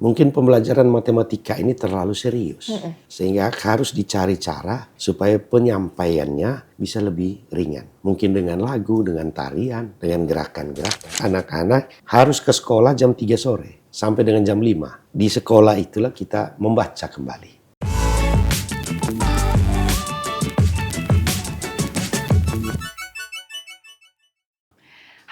mungkin pembelajaran matematika ini terlalu serius. Sehingga harus dicari cara supaya penyampaiannya bisa lebih ringan. Mungkin dengan lagu, dengan tarian, dengan gerakan-gerakan. Anak-anak harus ke sekolah jam 3 sore sampai dengan jam 5. Di sekolah itulah kita membaca kembali.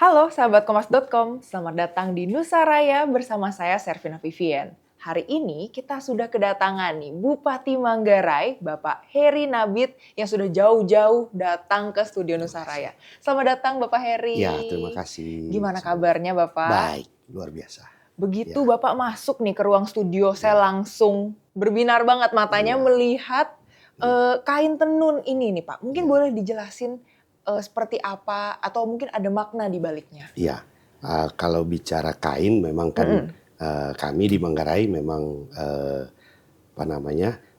Halo sahabat Kompas.com, selamat datang di Nusa Raya bersama saya Servina Vivien. Hari ini kita sudah kedatangan nih Bupati Manggarai, Bapak Heri Nabit yang sudah jauh-jauh datang ke studio Nusa Raya. Selamat datang Bapak Heri. Ya, terima kasih. Gimana kabarnya Bapak? Baik, luar biasa. Begitu Bapak masuk nih ke ruang studio, saya langsung berbinar banget matanya melihat kain tenun ini nih Pak. Mungkin boleh dijelasin seperti apa atau mungkin ada makna di baliknya? Iya, kalau bicara kain memang kan kami di Manggarai memang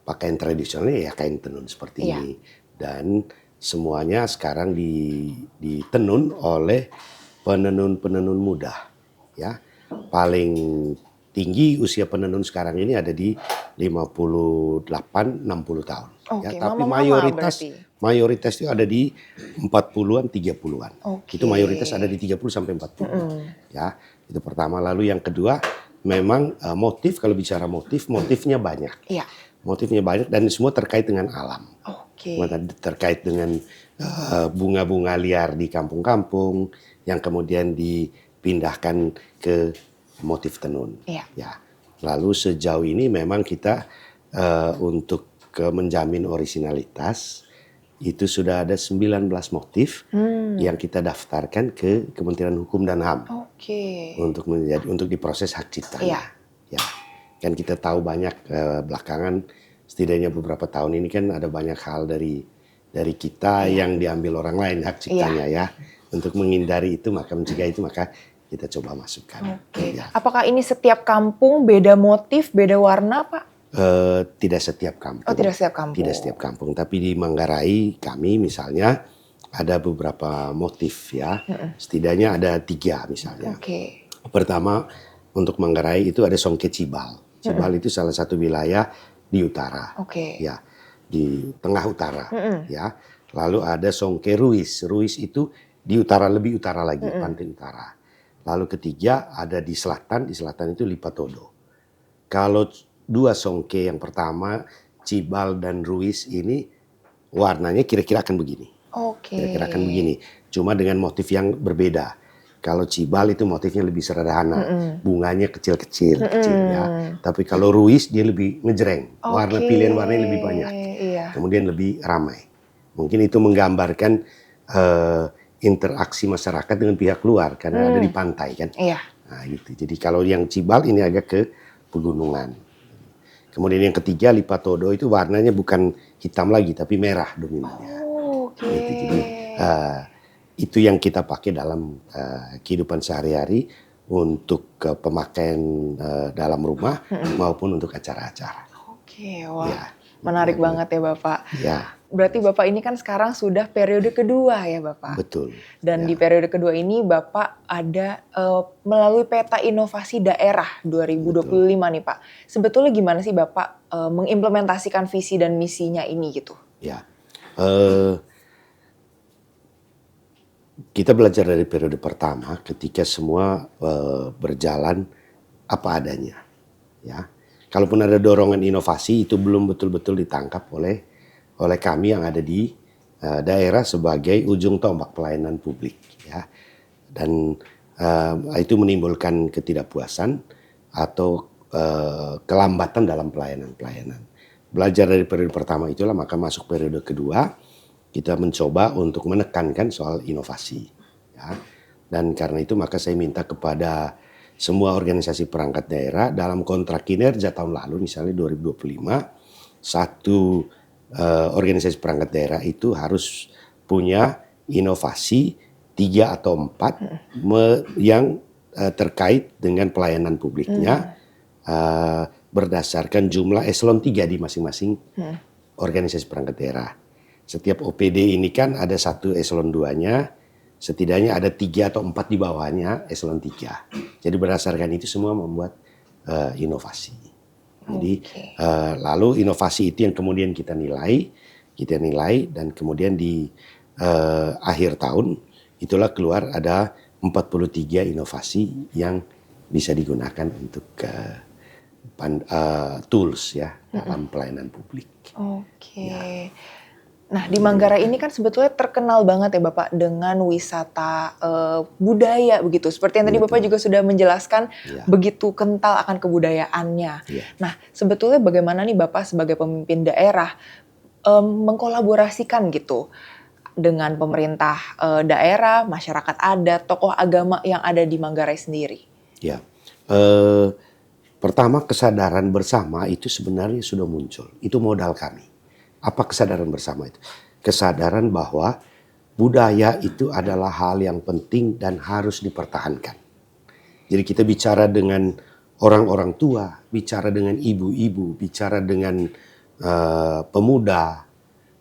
pakaian tradisionalnya ya kain tenun seperti ini, dan semuanya sekarang ditenun oleh penenun-penenun muda, ya. Paling tinggi usia penenun sekarang ini ada di 58-60 tahun. Oke, Ya, tapi mama-mama mayoritas itu ada di 40-an, 30-an. Oke. Itu mayoritas ada di 30 sampai 40. Ya, itu pertama. Lalu yang kedua, memang motif, kalau bicara motifnya banyak. Iya. Motifnya banyak dan semua terkait dengan alam. Oke. Terkait dengan bunga-bunga liar di kampung-kampung yang kemudian dipindahkan ke motif tenun. Iya. Ya. Lalu sejauh ini memang kita untuk menjamin orisinalitas itu sudah ada 19 motif yang kita daftarkan ke Kementerian Hukum dan HAM. Oke. Untuk diproses hak ciptanya. Iya. Ya. Kan kita tahu banyak belakangan setidaknya beberapa tahun ini kan ada banyak hal dari kita yang diambil orang lain hak ciptanya ya. Untuk menghindari itu, maka mencegah itu, maka kita coba masukkan. Oke. Ya. Apakah ini setiap kampung beda motif, beda warna, Pak? Tidak setiap kampung. Oh, tidak setiap kampung. Tidak setiap kampung. Tapi di Manggarai kami misalnya ada beberapa motif ya. Setidaknya ada 3 misalnya. Oke. Pertama untuk Manggarai itu ada Songke Cibal. Cibal itu salah satu wilayah di utara. Oke. Ya, di tengah utara. Ya. Lalu ada Songke Ruis. Ruis itu di utara, lebih utara lagi, pantai utara. Lalu ketiga ada di selatan itu Lipatodo. Kalau 2 Songke yang pertama, Cibal dan Ruis ini warnanya kira-kira akan begini. Oke. Kira-kira akan begini. Cuma dengan motif yang berbeda. Kalau Cibal itu motifnya lebih sederhana. Bunganya kecil-kecil ya. Tapi kalau Ruis dia lebih ngejreng. Pilihan warnanya lebih banyak. Iya. Kemudian lebih ramai. Mungkin itu menggambarkan interaksi masyarakat dengan pihak luar karena ada di pantai kan. Iya. Nah, gitu. Jadi kalau yang Cibal ini agak ke pegunungan. Kemudian yang ketiga Lipatodo itu warnanya bukan hitam lagi tapi merah dominannya. Oke. Gitu. Jadi itu yang kita pakai dalam kehidupan sehari-hari untuk pemakaian dalam rumah maupun untuk acara-acara. Oke, wah. Ya. Menarik banget ya Bapak. Ya. Berarti Bapak ini kan sekarang sudah periode kedua ya Bapak. Betul. Dan di periode kedua ini Bapak ada melalui peta inovasi daerah 2025 nih Pak. Sebetulnya gimana sih Bapak mengimplementasikan visi dan misinya ini gitu? Ya. Kita belajar dari periode pertama ketika semua berjalan apa adanya. Ya. Kalaupun ada dorongan inovasi itu belum betul-betul ditangkap oleh kami yang ada di daerah sebagai ujung tombak pelayanan publik ya. Dan itu menimbulkan ketidakpuasan atau kelambatan dalam pelayanan. Belajar dari periode pertama itulah maka masuk periode kedua kita mencoba untuk menekankan soal inovasi ya. Dan karena itu maka saya minta kepada semua organisasi perangkat daerah dalam kontrak kinerja tahun lalu misalnya 2025 satu organisasi perangkat daerah itu harus punya inovasi 3 atau 4 yang terkait dengan pelayanan publiknya berdasarkan jumlah eselon 3 di masing-masing organisasi perangkat daerah. Setiap OPD ini kan ada 1 eselon 2-nya. Setidaknya ada 3 atau 4 di bawahnya eselon 3. Jadi berdasarkan itu semua membuat inovasi. Jadi Oke. lalu inovasi itu yang kemudian kita nilai dan kemudian di akhir tahun itulah keluar ada 43 inovasi yang bisa digunakan untuk tools ya dalam pelayanan publik. Oke. Ya. Nah, di Manggarai ini kan sebetulnya terkenal banget ya Bapak dengan wisata budaya begitu. Seperti yang tadi Betul. Bapak juga sudah menjelaskan Ya. begitu kental akan kebudayaannya. Ya. Nah, sebetulnya bagaimana nih Bapak sebagai pemimpin daerah mengkolaborasikan gitu dengan pemerintah daerah, masyarakat adat, tokoh agama yang ada di Manggarai sendiri? Ya. Pertama, kesadaran bersama itu sebenarnya sudah muncul. Itu modal kami. Apa kesadaran bersama itu? Kesadaran bahwa budaya itu adalah hal yang penting dan harus dipertahankan. Jadi kita bicara dengan orang-orang tua, bicara dengan ibu-ibu, bicara dengan pemuda,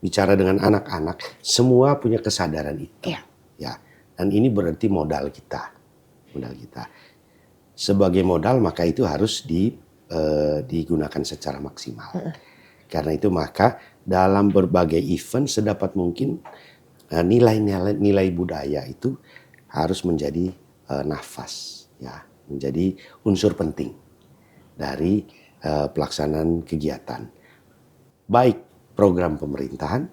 bicara dengan anak-anak, semua punya kesadaran itu. Iya. Ya. Dan ini berarti modal kita. Sebagai modal maka itu harus digunakan secara maksimal. Karena itu maka dalam berbagai event sedapat mungkin nilai budaya itu harus menjadi nafas, ya, menjadi unsur penting dari pelaksanaan kegiatan. Baik program pemerintahan,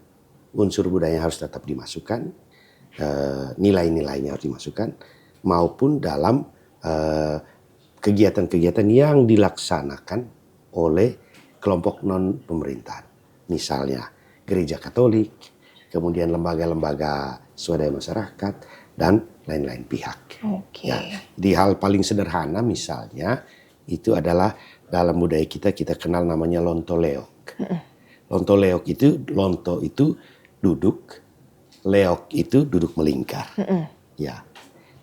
unsur budaya harus tetap dimasukkan, nilai-nilainya harus dimasukkan, maupun dalam kegiatan-kegiatan yang dilaksanakan oleh kelompok non pemerintahan. Misalnya gereja Katolik, kemudian lembaga-lembaga swadaya masyarakat, dan lain-lain pihak. Oke. Ya, di hal paling sederhana misalnya itu adalah dalam budaya kita kenal namanya lontoleok. Lontoleok itu, lonto itu duduk, leok itu duduk melingkar. Ya.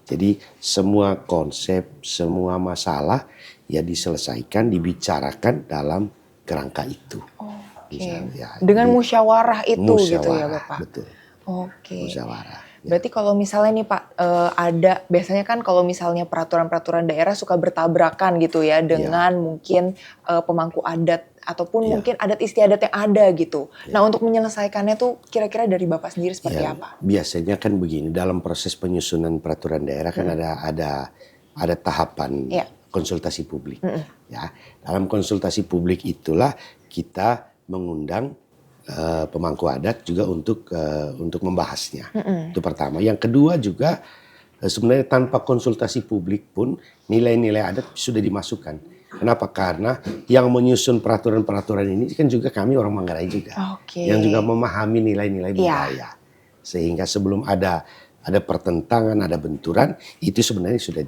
Jadi semua konsep, semua masalah ya diselesaikan, dibicarakan dalam kerangka itu. Oke. Ya, Dengan jadi musyawarah itu gitu ya musyawarah, Bapak? betul. Oke. Musyawarah. Ya. Berarti kalau misalnya nih Pak, ada biasanya kan kalau misalnya peraturan-peraturan daerah suka bertabrakan gitu ya dengan mungkin pemangku adat ataupun mungkin adat istiadat yang ada gitu. Nah, untuk menyelesaikannya tuh kira-kira dari Bapak sendiri seperti apa? Biasanya kan begini, dalam proses penyusunan peraturan daerah kan ada tahapan konsultasi publik. Ya, dalam konsultasi publik itulah kita mengundang pemangku adat juga untuk membahasnya. Itu pertama. Yang kedua juga sebenarnya tanpa konsultasi publik pun nilai-nilai adat sudah dimasukkan. Kenapa? Karena yang menyusun peraturan-peraturan ini kan juga kami orang Manggarai juga. Yang juga memahami nilai-nilai budaya. Sehingga sebelum ada pertentangan, ada benturan, itu sebenarnya sudah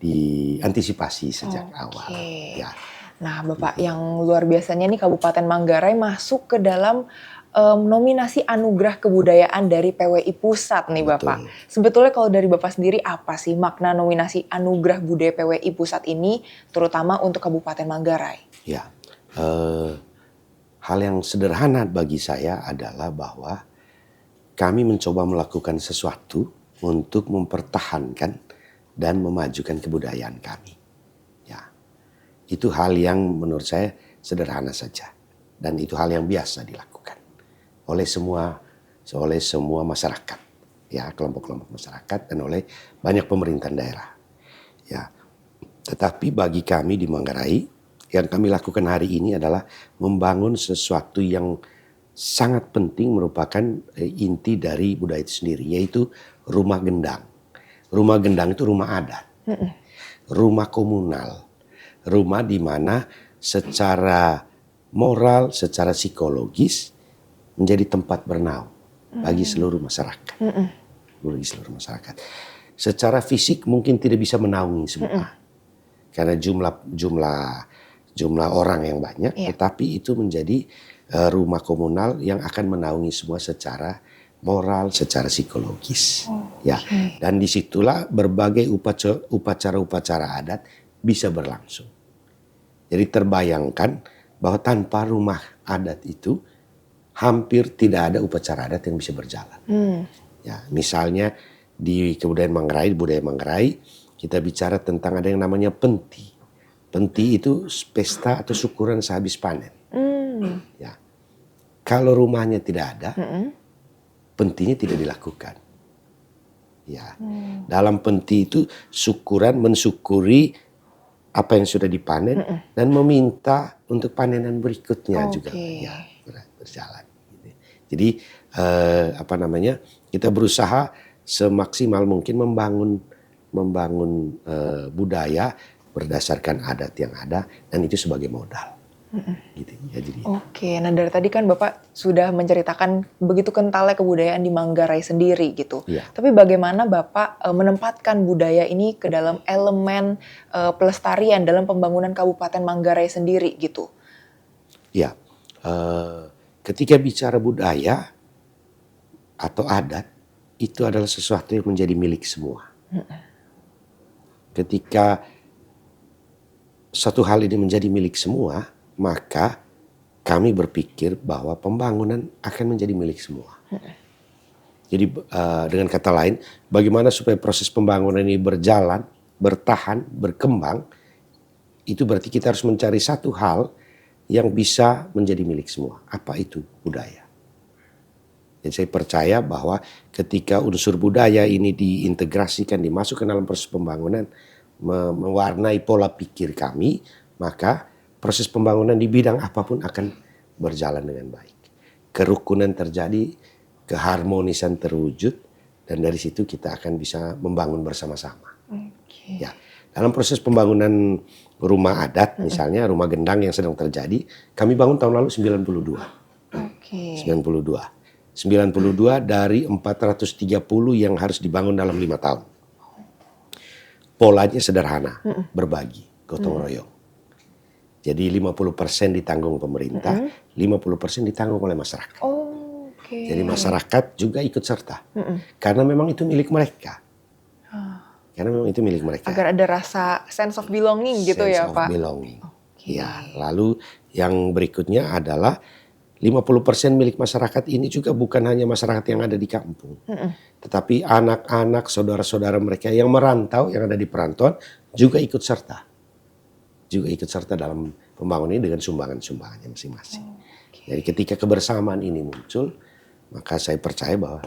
diantisipasi sejak awal. Ya. Nah, Bapak, yang luar biasanya nih Kabupaten Manggarai masuk ke dalam nominasi anugerah kebudayaan dari PWI Pusat nih Bapak. Sebetulnya kalau dari Bapak sendiri apa sih makna nominasi anugerah budaya PWI Pusat ini terutama untuk Kabupaten Manggarai? Ya, hal yang sederhana bagi saya adalah bahwa kami mencoba melakukan sesuatu untuk mempertahankan dan memajukan kebudayaan kami. Itu hal yang menurut saya sederhana saja. Dan itu hal yang biasa dilakukan oleh semua masyarakat. Ya, kelompok-kelompok masyarakat dan oleh banyak pemerintahan daerah. Ya. Tetapi bagi kami di Manggarai, yang kami lakukan hari ini adalah membangun sesuatu yang sangat penting merupakan inti dari budaya itu sendiri, yaitu rumah gendang. Rumah gendang itu rumah adat. Rumah komunal. Rumah di mana secara moral, secara psikologis menjadi tempat bernaung bagi seluruh masyarakat. Bagi seluruh masyarakat. Secara fisik mungkin tidak bisa menaungi semua. Karena jumlah orang yang banyak, tetapi itu menjadi rumah komunal yang akan menaungi semua secara moral, secara psikologis. Ya. Dan disitulah berbagai upacara-upacara adat bisa berlangsung. Jadi terbayangkan bahwa tanpa rumah adat itu hampir tidak ada upacara adat yang bisa berjalan. Ya, misalnya di kebudayaan Manggarai, budaya Manggarai, kita bicara tentang ada yang namanya penti. Penti itu pesta atau syukuran sehabis panen. Hmm. Ya. Kalau rumahnya tidak ada, Mm-mm. pentinya tidak dilakukan. Ya. Dalam penti itu syukuran, mensyukuri apa yang sudah dipanen dan meminta untuk panenan berikutnya juga Oke. ya berjalan. Gitu. Jadi kita berusaha semaksimal mungkin membangun budaya berdasarkan adat yang ada dan itu sebagai modal. Gitu ya jadi. Oke, nah dari tadi kan Bapak sudah menceritakan begitu kentalnya kebudayaan di Manggarai sendiri gitu. Iya. Tapi bagaimana Bapak menempatkan budaya ini ke dalam elemen pelestarian dalam pembangunan Kabupaten Manggarai sendiri gitu? Ya, ketika bicara budaya atau adat itu adalah sesuatu yang menjadi milik semua. Ketika satu hal ini menjadi milik semua, maka kami berpikir bahwa pembangunan akan menjadi milik semua. Jadi dengan kata lain, bagaimana supaya proses pembangunan ini berjalan, bertahan, berkembang, itu berarti kita harus mencari satu hal yang bisa menjadi milik semua. Apa itu? Budaya. Dan saya percaya bahwa ketika unsur budaya ini diintegrasikan, dimasukkan dalam proses pembangunan, mewarnai pola pikir kami, maka proses pembangunan di bidang apapun akan berjalan dengan baik. Kerukunan terjadi, keharmonisan terwujud, dan dari situ kita akan bisa membangun bersama-sama. Oke. Ya, dalam proses pembangunan rumah adat, misalnya rumah gendang yang sedang terjadi, kami bangun tahun lalu 92. Oke. 92 dari 430 yang harus dibangun dalam 5 tahun. Polanya sederhana, berbagi, gotong royong. Jadi 50% ditanggung pemerintah, 50% ditanggung oleh masyarakat. Oke. Jadi masyarakat juga ikut serta. Karena memang itu milik mereka. Karena memang itu milik mereka. Agar ada rasa sense of belonging gitu ya Sense of Pak? belonging. Oke. Ya, lalu yang berikutnya adalah 50% milik masyarakat ini juga bukan hanya masyarakat yang ada di kampung. Tetapi anak-anak, saudara-saudara mereka yang merantau, yang ada di perantauan juga ikut serta. Juga ikut serta dalam pembangunan ini dengan sumbangan-sumbangannya masing-masing. Jadi ketika kebersamaan ini muncul, maka saya percaya bahwa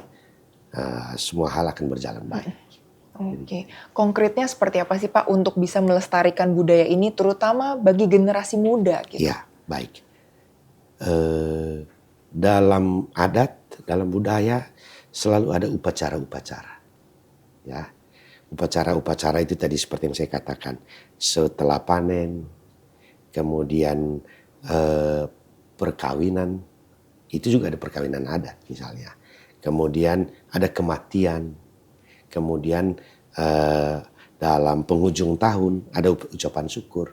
semua hal akan berjalan baik. Oke, konkretnya seperti apa sih Pak untuk bisa melestarikan budaya ini terutama bagi generasi muda gitu? Ya, baik. Dalam adat, dalam budaya selalu ada upacara-upacara. Ya, upacara-upacara itu tadi seperti yang saya katakan, setelah panen, kemudian perkawinan, itu juga ada perkawinan adat misalnya. Kemudian ada kematian, kemudian dalam penghujung tahun ada ucapan syukur.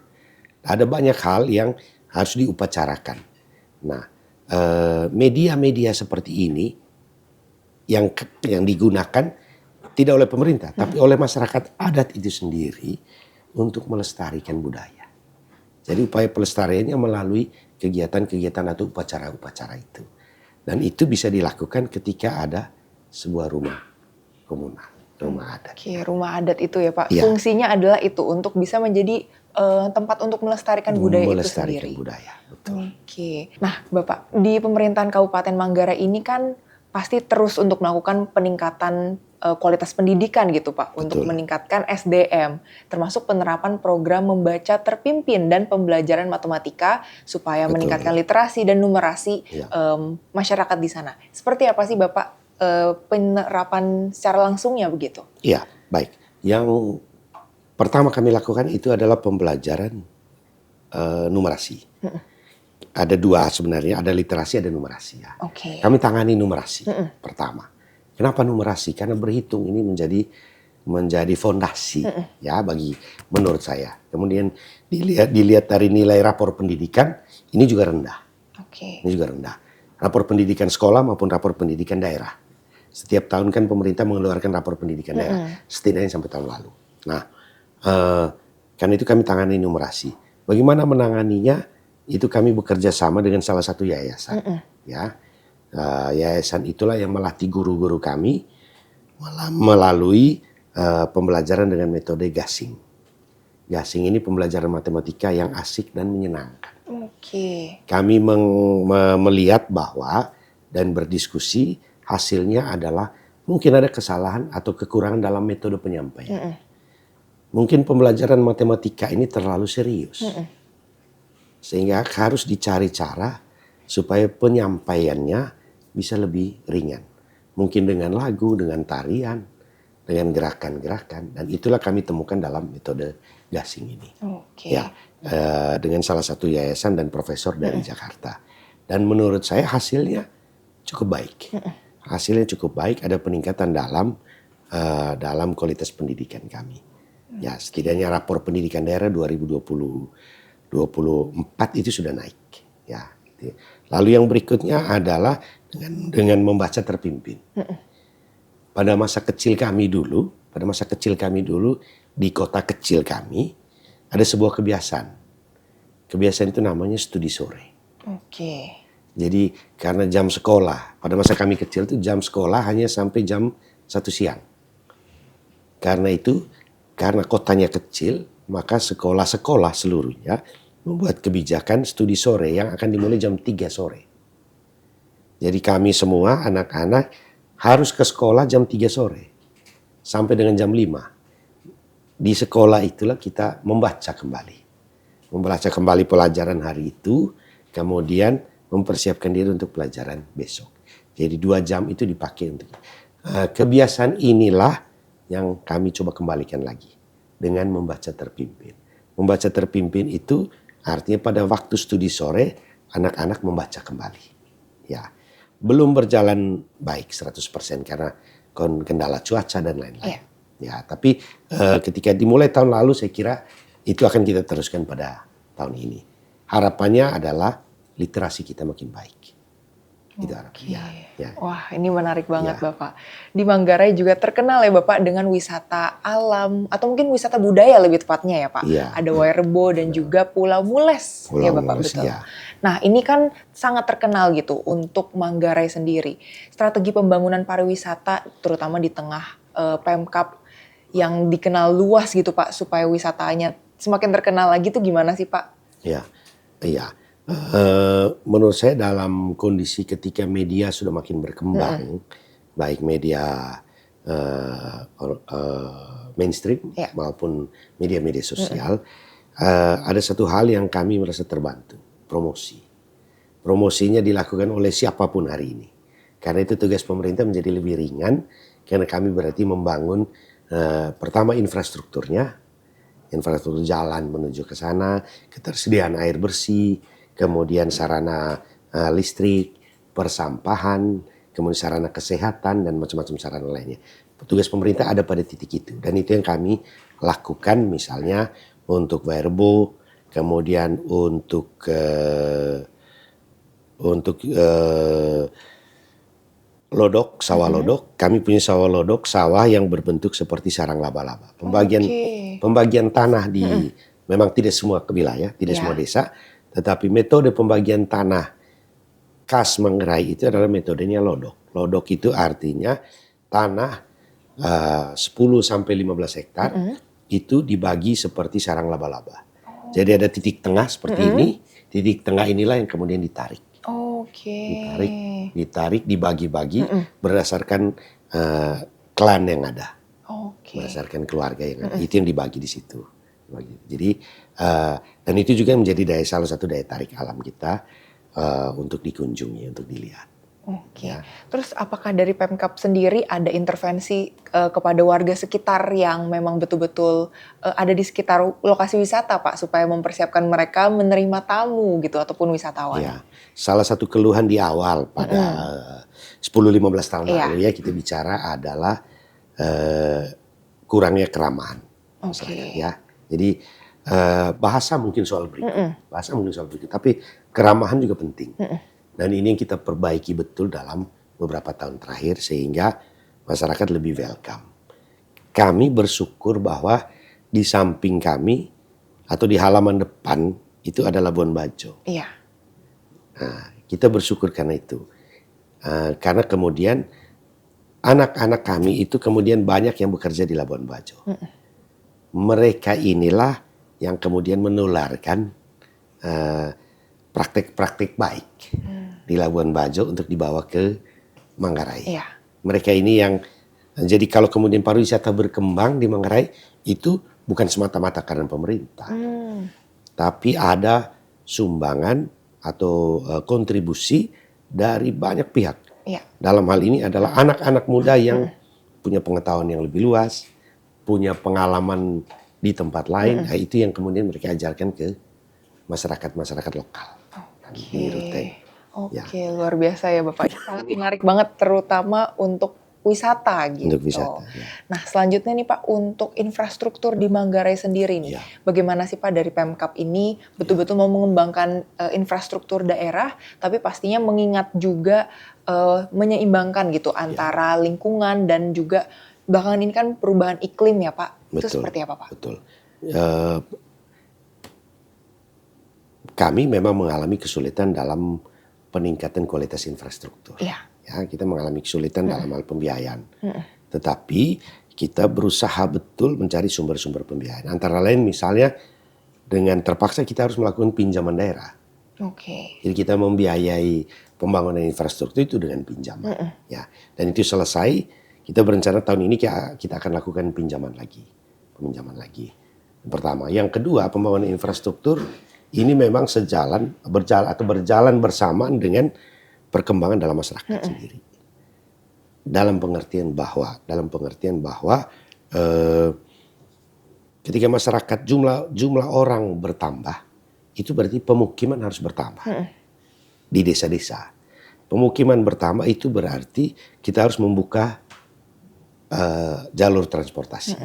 Ada banyak hal yang harus diupacarakan. Nah, media-media seperti ini yang digunakan tidak oleh pemerintah, tapi oleh masyarakat adat itu sendiri untuk melestarikan budaya. Jadi upaya pelestariannya melalui kegiatan-kegiatan atau upacara-upacara itu. Dan itu bisa dilakukan ketika ada sebuah rumah komunal, rumah adat. Oke, rumah adat itu ya Pak. Ya. Fungsinya adalah itu untuk bisa menjadi tempat untuk melestarikan budaya itu Melestarikan sendiri. budaya, betul. Oke. Nah, Bapak, di pemerintahan Kabupaten Manggarai ini kan pasti terus untuk melakukan peningkatan kualitas pendidikan gitu Pak, untuk Betul. meningkatkan SDM, termasuk penerapan program membaca terpimpin dan pembelajaran matematika supaya Betul. meningkatkan literasi dan numerasi Ya. masyarakat di sana. Seperti apa sih Bapak penerapan secara langsungnya begitu? Iya, baik. Yang pertama kami lakukan itu adalah pembelajaran numerasi. Ada dua sebenarnya, ada literasi, ada numerasi ya. Oke. Kami tangani numerasi pertama. Kenapa numerasi? Karena berhitung ini menjadi fondasi ya bagi menurut saya. Kemudian dilihat dari nilai rapor pendidikan ini juga rendah. Oke. Ini juga rendah. Rapor pendidikan sekolah maupun rapor pendidikan daerah. Setiap tahun kan pemerintah mengeluarkan rapor pendidikan daerah, setidaknya sampai tahun lalu. Nah, karena itu kami tangani numerasi. Bagaimana menanganinya? Itu kami bekerja sama dengan salah satu yayasan. Ya, yayasan itulah yang melatih guru-guru kami melalui pembelajaran dengan metode gasing. Gasing ini pembelajaran matematika yang asik dan menyenangkan. Oke. Kami melihat bahwa dan berdiskusi hasilnya adalah mungkin ada kesalahan atau kekurangan dalam metode penyampaian. Mungkin pembelajaran matematika ini terlalu serius. Sehingga harus dicari cara supaya penyampaiannya bisa lebih ringan. Mungkin dengan lagu, dengan tarian, dengan gerakan-gerakan. Dan itulah kami temukan dalam metode Gasing ini. Oke. Ya, dengan salah satu yayasan dan profesor dari Jakarta. Dan menurut saya hasilnya cukup baik. Hasilnya cukup baik, ada peningkatan dalam kualitas pendidikan kami. Ya, setidaknya rapor pendidikan daerah 2024 itu sudah naik. Ya. Lalu yang berikutnya adalah dengan membaca terpimpin. Pada masa kecil kami dulu di kota kecil kami ada sebuah kebiasaan. Kebiasaan itu namanya studi sore. Oke. Jadi karena jam sekolah, pada masa kami kecil itu jam sekolah hanya sampai jam 1 siang. Karena kotanya kecil, maka sekolah-sekolah seluruhnya membuat kebijakan studi sore yang akan dimulai jam 3 sore. Jadi kami semua anak-anak harus ke sekolah jam 3 sore sampai dengan jam 5. Di sekolah itulah kita membaca kembali pelajaran hari itu, kemudian mempersiapkan diri untuk pelajaran besok. Jadi 2 jam itu dipakai untuk kebiasaan inilah yang kami coba kembalikan lagi dengan membaca terpimpin. Membaca terpimpin itu artinya pada waktu studi sore anak-anak membaca kembali. Ya, belum berjalan baik 100% karena kendala cuaca dan lain-lain. Ya, tapi ketika dimulai tahun lalu saya kira itu akan kita teruskan pada tahun ini. Harapannya adalah literasi kita makin baik. Itu harapannya. Ya. Wah, ini menarik banget Bapak. Di Manggarai juga terkenal ya Bapak dengan wisata alam atau mungkin wisata budaya lebih tepatnya ya Pak. Ada Wairebo dan juga Pulau Mules ya Bapak, betul. Ya. Nah, ini kan sangat terkenal gitu untuk Manggarai sendiri. Strategi pembangunan pariwisata terutama di tengah Pemkab yang dikenal luas gitu Pak, supaya wisatanya semakin terkenal lagi tuh gimana sih Pak? Iya. Menurut saya dalam kondisi ketika media sudah makin berkembang, baik media mainstream maupun media-media sosial, ada satu hal yang kami merasa terbantu, promosi. Promosinya dilakukan oleh siapapun hari ini. Karena itu tugas pemerintah menjadi lebih ringan, karena kami berarti membangun pertama infrastruktur jalan menuju ke sana, ketersediaan air bersih, kemudian sarana listrik, persampahan, kemudian sarana kesehatan dan macam-macam sarana lainnya. Tugas pemerintah ada pada titik itu dan itu yang kami lakukan misalnya untuk Wairebo, kemudian untuk lodok, sawah lodok. Kami punya sawah lodok, sawah yang berbentuk seperti sarang laba-laba. Pembagian tanah di memang tidak semua wilayah, tidak semua desa, tetapi metode pembagian tanah khas Manggarai itu adalah metodenya lodok. Lodok itu artinya tanah 10 sampai 15 hektar itu dibagi seperti sarang laba-laba. Jadi ada titik tengah seperti ini, titik tengah inilah yang kemudian ditarik. Ditarik, dibagi-bagi berdasarkan klan yang ada, berdasarkan keluarga yang ada. Itu yang dibagi di situ. Jadi dan itu juga menjadi salah satu daya tarik alam kita untuk dikunjungi, untuk dilihat. Terus apakah dari Pemkab sendiri ada intervensi kepada warga sekitar yang memang betul-betul ada di sekitar lokasi wisata Pak, supaya mempersiapkan mereka menerima tamu gitu ataupun wisatawan? Ya, salah satu keluhan di awal pada 10-15 tahun lalu ya kita bicara adalah kurangnya keramahan masyarakat ya. Jadi bahasa mungkin soal berikut, tapi keramahan juga penting. Dan ini yang kita perbaiki betul dalam beberapa tahun terakhir sehingga masyarakat lebih welcome. Kami bersyukur bahwa di samping kami atau di halaman depan itu ada Labuan Bajo. Nah, kita bersyukur karena itu. Karena kemudian anak-anak kami itu kemudian banyak yang bekerja di Labuan Bajo. Mereka inilah yang kemudian menularkan praktek-praktek baik di Labuan Bajo untuk dibawa ke Manggarai. Iya. Mereka ini yang jadi kalau kemudian pariwisata berkembang di Manggarai itu bukan semata-mata karena pemerintah, tapi ada sumbangan atau kontribusi dari banyak pihak. Iya. Dalam hal ini adalah anak-anak muda yang punya pengetahuan yang lebih luas, punya pengalaman di tempat lain. Nah, itu yang kemudian mereka ajarkan ke masyarakat-masyarakat lokal di Ruteng. Oke, luar biasa ya Bapak. Sangat menarik banget, terutama untuk wisata gitu. Untuk wisata, ya. Nah, selanjutnya nih Pak, untuk infrastruktur di Manggarai sendiri nih, Ya. bagaimana sih Pak dari Pemkab ini betul-betul mau mengembangkan infrastruktur daerah, tapi pastinya mengingat juga menyeimbangkan gitu antara lingkungan dan juga belakangan ini kan perubahan iklim ya Pak. Itu seperti apa Pak? Betul. Kami memang mengalami kesulitan dalam peningkatan kualitas infrastruktur. Iya. Ya, kita mengalami kesulitan dalam hal pembiayaan. Tetapi kita berusaha betul mencari sumber-sumber pembiayaan. Antara lain misalnya dengan terpaksa kita harus melakukan pinjaman daerah. Oke. Jadi kita membiayai pembangunan infrastruktur itu dengan pinjaman. Ya, dan itu selesai, kita berencana tahun ini kita akan lakukan peminjaman lagi. Yang pertama. Yang kedua, pembangunan infrastruktur ini memang berjalan bersamaan dengan perkembangan dalam masyarakat sendiri. Dalam pengertian bahwa ketika masyarakat jumlah orang bertambah, itu berarti pemukiman harus bertambah di desa-desa. Pemukiman bertambah itu berarti kita harus membuka jalur transportasi.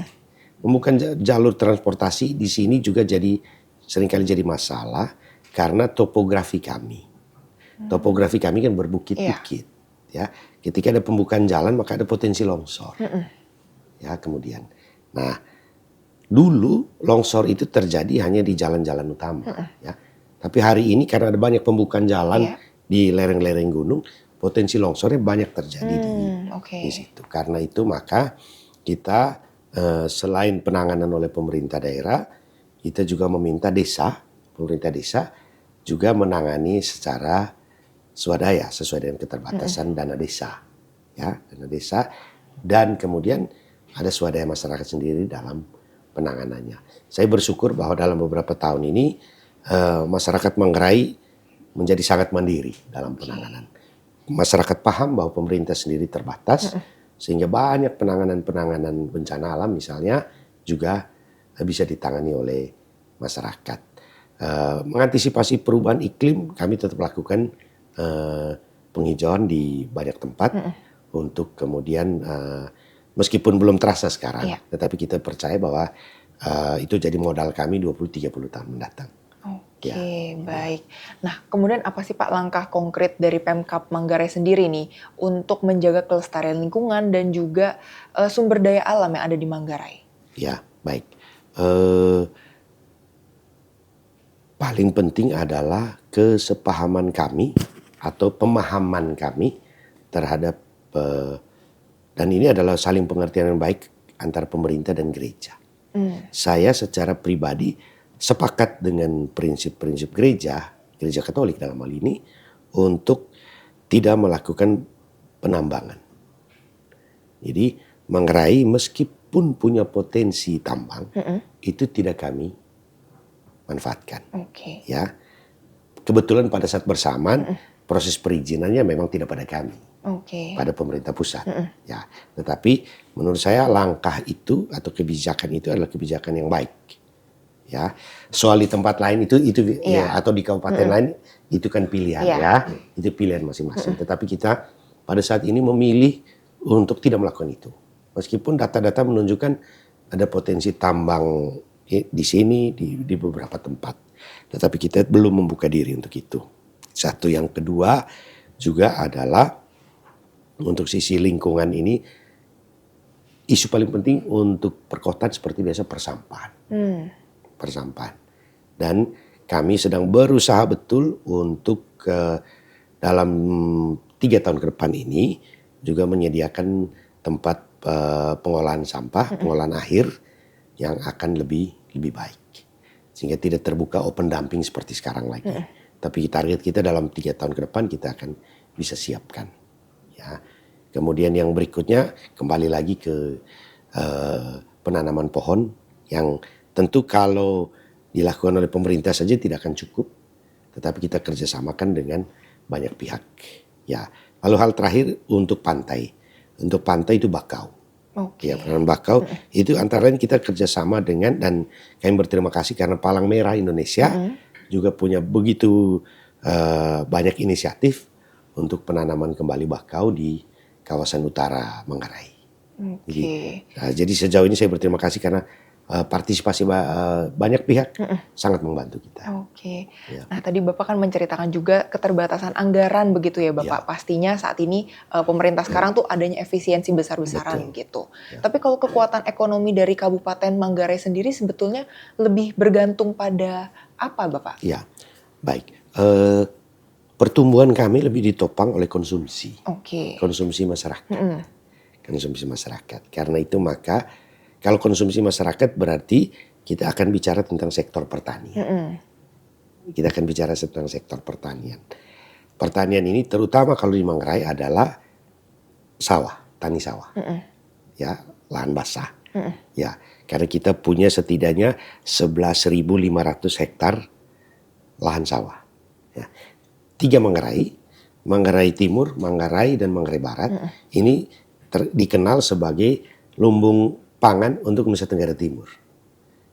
Membuka jalur transportasi di sini juga seringkali jadi masalah karena topografi kami. Topografi kami kan berbukit-bukit. Ya, ketika ada pembukaan jalan maka ada potensi longsor. Ya, kemudian. Nah, dulu longsor itu terjadi hanya di jalan-jalan utama. Ya, tapi hari ini karena ada banyak pembukaan jalan di lereng-lereng gunung, potensi longsornya banyak terjadi di situ. Karena itu maka kita selain penanganan oleh pemerintah daerah, kita juga meminta pemerintah desa juga menangani secara swadaya sesuai dengan keterbatasan dana desa, ya, dana desa, dan kemudian ada swadaya masyarakat sendiri dalam penanganannya. Saya bersyukur bahwa dalam beberapa tahun ini masyarakat Manggarai menjadi sangat mandiri dalam penanganan. Masyarakat paham bahwa pemerintah sendiri terbatas, sehingga banyak penanganan bencana alam misalnya juga bisa ditangani oleh masyarakat. Mengantisipasi perubahan iklim, kami tetap lakukan penghijauan di banyak tempat untuk kemudian meskipun belum terasa sekarang, tetapi kita percaya bahwa itu jadi modal kami 20-30 tahun mendatang. Oke, baik. Nah, kemudian apa sih Pak langkah konkret dari Pemkab Manggarai sendiri nih untuk menjaga kelestarian lingkungan dan juga sumber daya alam yang ada di Manggarai? Ya, baik. Paling penting adalah kesepahaman kami atau pemahaman kami terhadap dan ini adalah saling pengertian yang baik antara pemerintah dan gereja. Saya secara pribadi sepakat dengan prinsip-prinsip gereja Katolik dalam hal ini untuk tidak melakukan penambangan. Jadi Manggarai meskipun punya potensi tambang itu tidak kami manfaatkan. Ya, kebetulan pada saat bersamaan proses perizinannya memang tidak pada kami, pada pemerintah pusat. Ya, tetapi menurut saya langkah itu atau kebijakan itu adalah kebijakan yang baik. Ya, soal di tempat lain itu ya, atau di kabupaten lain itu kan pilihan ya, itu pilihan masing-masing. Tetapi kita pada saat ini memilih untuk tidak melakukan itu, meskipun data-data menunjukkan ada potensi tambang di sini di beberapa tempat, tetapi kita belum membuka diri untuk itu. Satu, yang kedua juga adalah untuk sisi lingkungan ini isu paling penting untuk perkotaan seperti biasa persampahan. Dan kami sedang berusaha betul untuk dalam 3 tahun ke depan ini juga menyediakan tempat pengolahan sampah, pengolahan akhir yang akan lebih baik. sehingga tidak terbuka open dumping seperti sekarang lagi. Tapi target kita dalam 3 tahun ke depan kita akan bisa siapkan. Ya. Kemudian yang berikutnya kembali lagi ke penanaman pohon yang tentu kalau dilakukan oleh pemerintah saja tidak akan cukup, tetapi kita kerjasamakan dengan banyak pihak. Ya, lalu hal terakhir untuk pantai itu bakau. Ya, penanaman bakau itu antara lain kita kerjasama dengan, dan kami berterima kasih karena Palang Merah Indonesia juga punya begitu banyak inisiatif untuk penanaman kembali bakau di kawasan utara Manggarai. Jadi sejauh ini saya berterima kasih karena partisipasi banyak pihak sangat membantu kita. Ya. Nah tadi Bapak kan menceritakan juga keterbatasan anggaran begitu ya Bapak. Pastinya saat ini pemerintah sekarang tuh adanya efisiensi besar-besaran gitu. Tapi kalau kekuatan ekonomi dari Kabupaten Manggarai sendiri sebetulnya lebih bergantung pada apa Bapak? Ya, baik. Pertumbuhan kami lebih ditopang oleh konsumsi. Konsumsi masyarakat. Konsumsi masyarakat. Karena itu maka kalau konsumsi masyarakat berarti kita akan bicara tentang sektor pertanian. Kita akan bicara tentang sektor pertanian. Pertanian ini terutama kalau di Manggarai adalah sawah, tani sawah. Ya, lahan basah. Ya, karena kita punya setidaknya 11.500 hektar lahan sawah. Ya. 3 Manggarai, Manggarai Timur, Manggarai dan Manggarai Barat ini dikenal sebagai lumbung pangan untuk Nusa Tenggara Timur.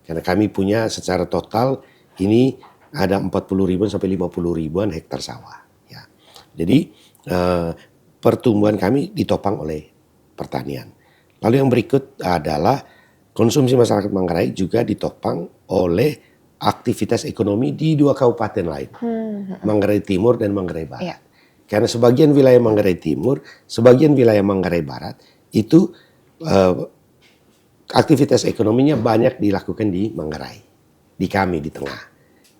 Karena kami punya secara total ini ada 40.000 sampai 50.000 hektar sawah. Ya. Jadi pertumbuhan kami ditopang oleh pertanian. Lalu yang berikut adalah konsumsi masyarakat Manggarai juga ditopang oleh aktivitas ekonomi di 2 kabupaten lain, Manggarai Timur dan Manggarai Barat. Karena sebagian wilayah Manggarai Timur, sebagian wilayah Manggarai Barat itu aktivitas ekonominya banyak dilakukan di Manggarai, di kami di tengah.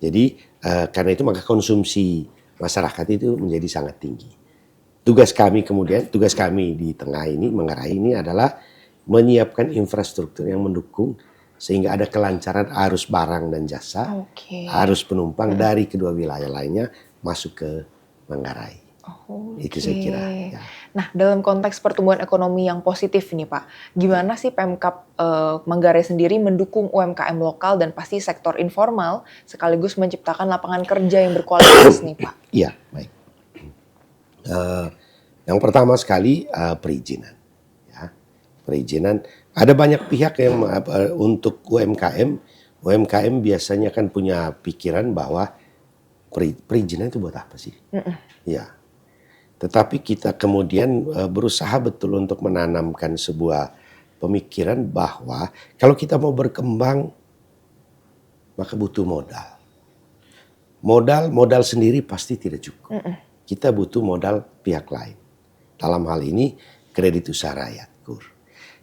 Jadi karena itu maka konsumsi masyarakat itu menjadi sangat tinggi. Tugas kami di tengah ini, Manggarai ini adalah menyiapkan infrastruktur yang mendukung sehingga ada kelancaran arus barang dan jasa, arus penumpang dari kedua wilayah lainnya masuk ke Manggarai. Itu saya kira. Ya. Nah, dalam konteks pertumbuhan ekonomi yang positif ini Pak, gimana sih Pemkab Manggarai sendiri mendukung UMKM lokal dan pasti sektor informal sekaligus menciptakan lapangan kerja yang berkualitas nih Pak? Iya, baik. Yang pertama sekali perizinan. Ya. Perizinan, ada banyak pihak yang untuk UMKM biasanya kan punya pikiran bahwa perizinan itu buat apa sih? Ya. Tetapi kita kemudian berusaha betul untuk menanamkan sebuah pemikiran bahwa kalau kita mau berkembang maka butuh modal. Modal sendiri pasti tidak cukup. Kita butuh modal pihak lain. Dalam hal ini kredit usaha rakyat KUR.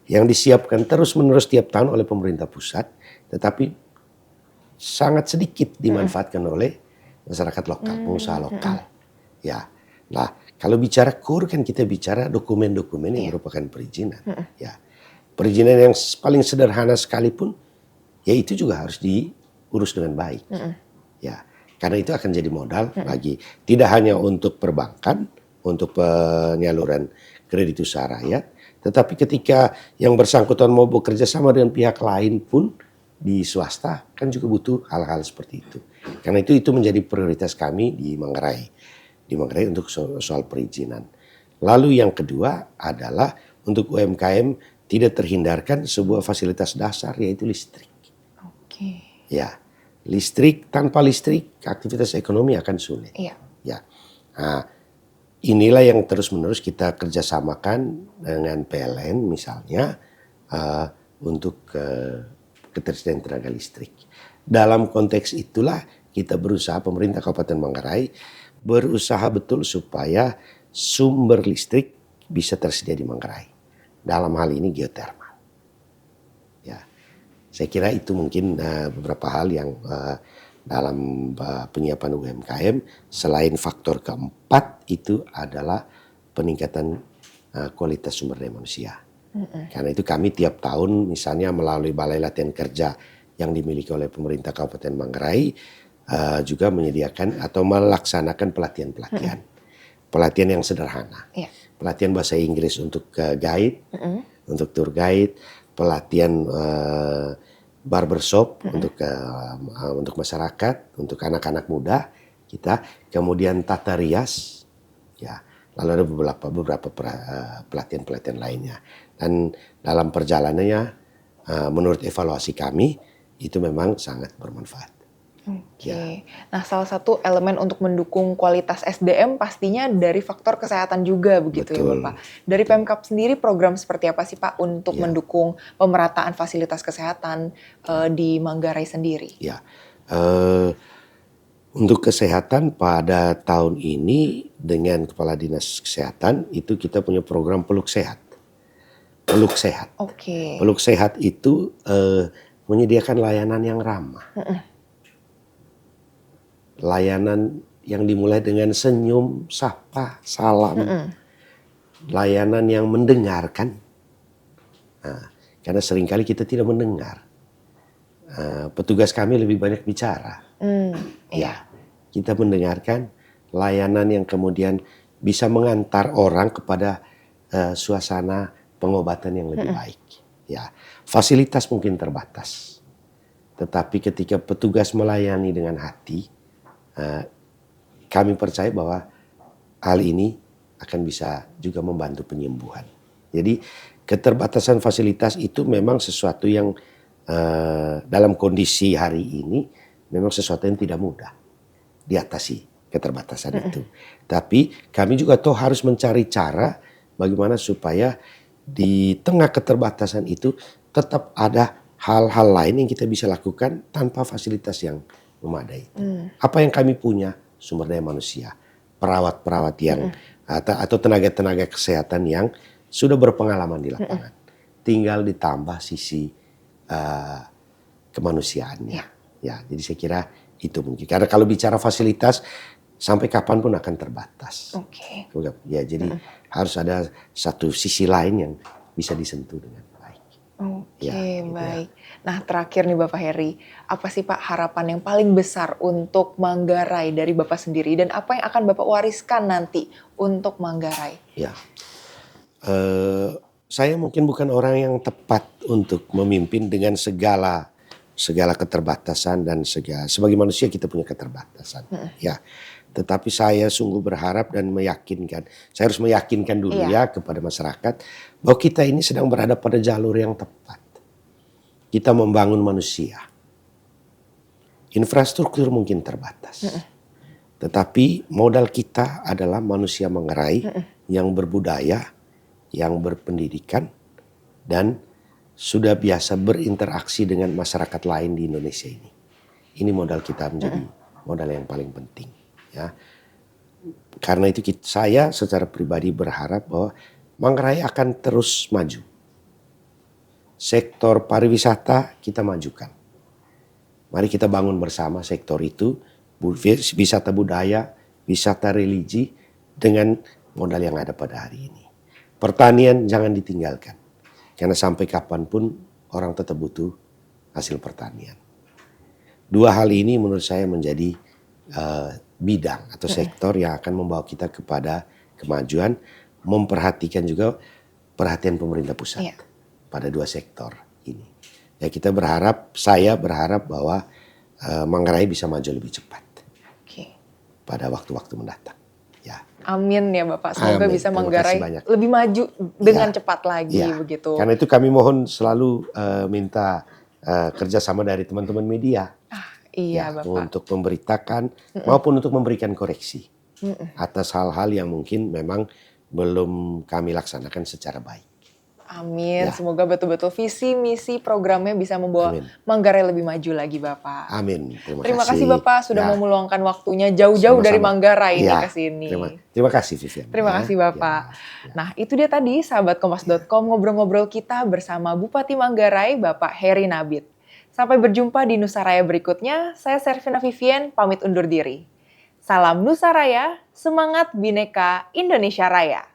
Yang disiapkan terus-menerus tiap tahun oleh pemerintah pusat, tetapi sangat sedikit dimanfaatkan oleh masyarakat lokal, pengusaha lokal. Ya. Nah, kalau bicara KUR kan kita bicara dokumen-dokumen yang merupakan perizinan. Ya, perizinan yang paling sederhana sekalipun, ya itu juga harus diurus dengan baik. Ya, karena itu akan jadi modal bagi tidak hanya untuk perbankan, untuk penyaluran kredit usaha rakyat, tetapi ketika yang bersangkutan mau bekerja sama dengan pihak lain pun di swasta kan juga butuh hal-hal seperti itu. Karena itu menjadi prioritas kami di Manggarai untuk soal perizinan. Lalu yang kedua adalah untuk UMKM tidak terhindarkan sebuah fasilitas dasar yaitu listrik. Ya, listrik, tanpa listrik aktivitas ekonomi akan sulit. Ya. Nah, inilah yang terus-menerus kita kerjasamakan dengan PLN misalnya untuk ketersediaan tenaga listrik. Dalam konteks itulah kita berusaha, pemerintah Kabupaten Manggarai berusaha betul supaya sumber listrik bisa tersedia di Manggarai. Dalam hal ini geotermal. Ya, saya kira itu mungkin beberapa hal yang dalam penyiapan UMKM selain faktor keempat itu adalah peningkatan kualitas sumber daya manusia. Karena itu kami tiap tahun misalnya melalui Balai Latihan Kerja yang dimiliki oleh pemerintah Kabupaten Manggarai juga menyediakan atau melaksanakan pelatihan-pelatihan. Pelatihan yang sederhana. Iya. Pelatihan bahasa Inggris untuk guide, untuk tour guide, pelatihan barbershop untuk masyarakat, untuk anak-anak muda kita, kemudian tata rias, ya. Lalu ada beberapa pelatihan-pelatihan lainnya. Dan dalam perjalanannya, menurut evaluasi kami itu memang sangat bermanfaat. Oke. Ya. Nah, salah satu elemen untuk mendukung kualitas SDM pastinya dari faktor kesehatan juga begitu ya Betul. Bapak. Dari Pemkab sendiri program seperti apa sih Pak untuk Ya. mendukung pemerataan fasilitas kesehatan di Manggarai sendiri? Ya, untuk kesehatan pada tahun ini dengan Kepala Dinas Kesehatan itu kita punya program peluk sehat. Peluk sehat. Oke. Peluk sehat itu menyediakan layanan yang ramah. Layanan yang dimulai dengan senyum, sapa, salam. Layanan yang mendengarkan. Nah, karena seringkali kita tidak mendengar. Petugas kami lebih banyak bicara. Ya, kita mendengarkan layanan yang kemudian bisa mengantar orang kepada suasana pengobatan yang lebih baik. Ya, fasilitas mungkin terbatas, tetapi ketika petugas melayani dengan hati, kami percaya bahwa hal ini akan bisa juga membantu penyembuhan. Jadi keterbatasan fasilitas itu memang sesuatu yang dalam kondisi hari ini memang sesuatu yang tidak mudah diatasi keterbatasan itu. Tapi kami juga harus mencari cara bagaimana supaya di tengah keterbatasan itu tetap ada hal-hal lain yang kita bisa lakukan tanpa fasilitas yang memadai. Apa yang kami punya? Sumber daya manusia, perawat-perawat yang atau tenaga-tenaga kesehatan yang sudah berpengalaman di lapangan. Tinggal ditambah sisi kemanusiaannya. Ya, jadi saya kira itu mungkin. Karena kalau bicara fasilitas sampai kapanpun akan terbatas. Oke. Ya, jadi harus ada satu sisi lain yang bisa disentuh dengan baik. Oke, Ya, baik. Nah, terakhir nih Bapak Heri, apa sih Pak harapan yang paling besar untuk Manggarai dari Bapak sendiri dan apa yang akan Bapak wariskan nanti untuk Manggarai? Ya, saya mungkin bukan orang yang tepat untuk memimpin dengan segala keterbatasan dan sebagai manusia kita punya keterbatasan. Ya, tetapi saya sungguh berharap dan meyakinkan. Saya harus meyakinkan dulu ya kepada masyarakat bahwa kita ini sedang berada pada jalur yang tepat. Kita membangun manusia. Infrastruktur mungkin terbatas. Tetapi modal kita adalah manusia Manggarai yang berbudaya, yang berpendidikan, dan sudah biasa berinteraksi dengan masyarakat lain di Indonesia ini. Ini modal kita menjadi modal yang paling penting. Ya. Karena itu saya secara pribadi berharap bahwa Manggarai akan terus maju. Sektor pariwisata kita majukan. Mari kita bangun bersama sektor itu, wisata budaya, wisata religi dengan modal yang ada pada hari ini. Pertanian jangan ditinggalkan. Karena sampai kapanpun orang tetap butuh hasil pertanian. Dua hal ini menurut saya menjadi bidang atau sektor yang akan membawa kita kepada kemajuan, memperhatikan juga perhatian pemerintah pusat pada dua sektor ini. Ya, saya berharap bahwa Manggarai bisa maju lebih cepat pada waktu-waktu mendatang. Ya. Amin ya Bapak, semoga bisa Manggarai lebih maju dengan cepat lagi begitu. Karena itu kami mohon selalu minta kerjasama dari teman-teman media. Iya Bapak. Untuk memberitakan maupun untuk memberikan koreksi atas hal-hal yang mungkin memang belum kami laksanakan secara baik. Amin, semoga betul-betul visi misi programnya bisa membawa Manggarai lebih maju lagi Bapak. Amin. Terima kasih Bapak sudah mau meluangkan waktunya jauh-jauh dari Manggarai ini ke sini. Terima kasih Vivian. Terima kasih Bapak. Nah, itu dia tadi sahabat Kompas.com ngobrol-ngobrol kita bersama Bupati Manggarai Bapak Heri Nabit. Sampai berjumpa di Nusaraya berikutnya. Saya Servina Vivien pamit undur diri. Salam Nusaraya, semangat Bhinneka Indonesia Raya.